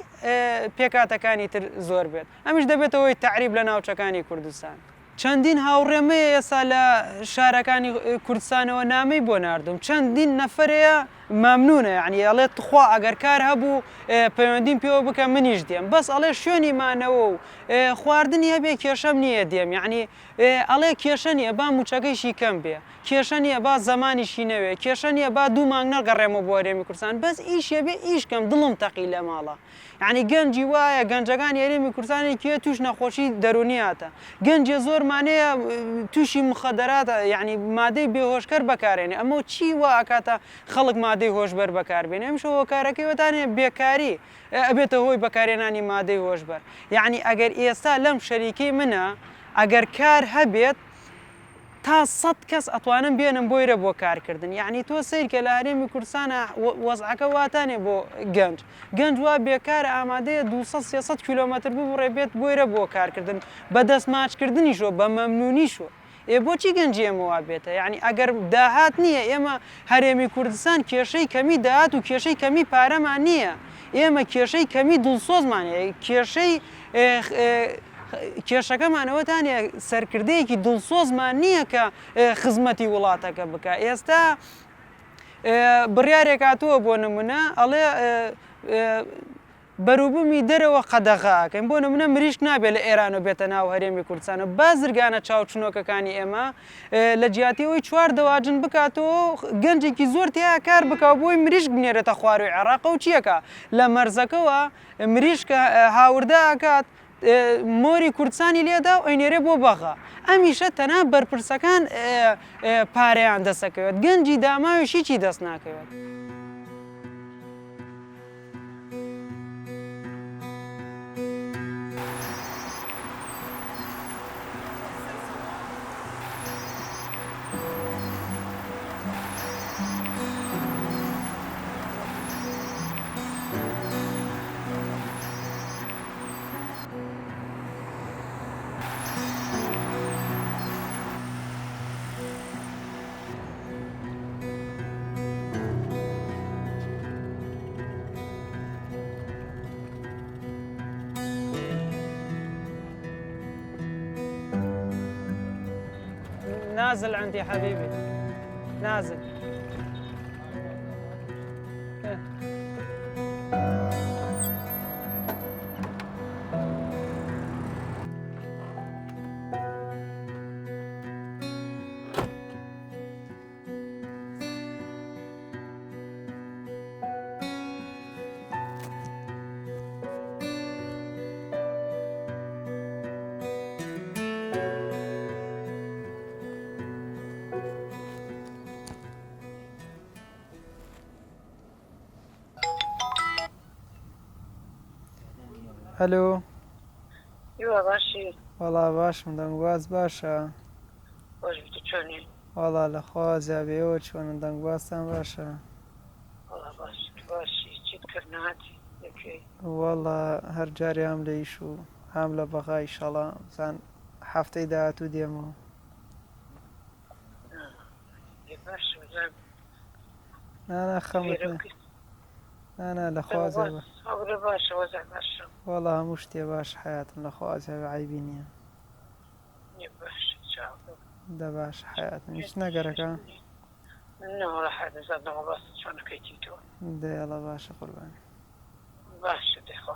پێکاتەکانی تر زۆر بێت ئەمیش دەبێتەوەی تعریب لە ناوچەکانی کوردستان چەندین هاوڕێمەیە ئێستا لە شارەکانی کوردستانەوە نامەی بۆ ناردوم چەندین نەفرەیە مەمنونە یعنی ئەڵێت خوا ئەگەر کار هەبوو پەیوەندیم پێوە بکە منیش دێم بەس ئەڵێ شوێنی مانەوە و خواردنی هەبێ کێشەم نییە دێم یعنی ئەڵێ کێشە نیە با موچەکەیشی کەم بێ کێشە نیە با زمانیشی نەوێ کێشە نیە با 2 مانگ نەگەڕێمە بۆ هەرێمی کوردستان بەس ئیشێ بێ ئیشکەم دڵم تەقی لە ماڵە یعنی گەنجی وایە گەنجەکان هەرێمی کوردستانی کێ توش نەخۆشی دەرونیاتە گەنجێ زۆرمانەیە تووشی مخەدەراتە یعنی مادەی بێهۆشکەر بەکارێنێ ئەمە چی وا ئاکاتە خەڵک مادەی هۆشبەر بەکاربێنێ ئەم شەوە کارەکەیوەتانێ بێکاری ئەبێتە هۆی بەکارێنانی مادەی هۆشبەر یعنی ئەگەر ئێستا لەم شەریکەی منە ئەگەر کار هەبێت تا 100 کەس ئەتوانم بێنم بۆیرە بۆ کارکردن یعنی تۆ سیرکە لە هەرێمی کوردستانە وەزعەکە واتانێ بۆ گەنج وا بێکار ئامادەیە 200-300 کیلۆمەتر ببڕێ بێت بۆیرە بۆ کارکردن بە دەستماچکردنیشۆ بە مەمنونیشۆ بۆچی گەنجی ئێمەوا بێتە یعنی ئەگەر داهات نییە ئێمە هەرێمی کوردستان کێشەی کەمی داهات و کێشەی کەمی پارەمان نییە ئێمە کێشەی کەمی دڵسۆزمانەیە کێشەی کێشەکەمانەوەتانە سەرکردەیەکی دڵسۆزمان نییە کە خزمەتی وڵاتەکە بکە ئێستا بڕیارێک هاتووە بۆ نمونە ئەڵێ بەروبوومی دەرەوە قەدەغاکەین بۆ نمونە مریشک نابێت لە ئێران و بێتە ناو هەرێمی کوردستانە بازرگانە چاوچنۆکەکانی ئێمە لە جیاتیەوەی 4 دەواجن بکاتەوە گەنجێکی زۆر تیا کار بکەوە بۆی مریشک بنێرێتە خواروی عێراق و چیەکە لە مەرزەکەەوە مریشکە هاوردە ئاکات مۆری کوردستانی لێدا و ئەینێرێ بۆ بەغا ئەمیشە تەنها بەرپرسەکان پارەیان دەسەکەوێت گەنجی داماویشی چی دەست ناکەوێت. نازل عندي حبيبي نازل الو ايوا باشی والله باشم دەنگواز باشە باش چۆنی والله لەخوا زیابێەوە چۆنن دەنگوازتان باشە باشی چیت کردناتی یەکەی والله هەر جارێ هەم لە ئیش و هەم لە بەغای ئیشەڵا زان هەفتەی داهاتوو دێمەوە باش نانا خەمت نانا لەخوا زیابە باشە وەزع باشە والله هەموو شتێ باش حیاتم لەخوا زیابە عیبی نییە باش دە باش حیاتم هیچ نەگەرەکە نەوەڵە حەدەزانەوە باس چۆنەکەیتی تۆ دێڵە باشە قوربانی باشە دەخوا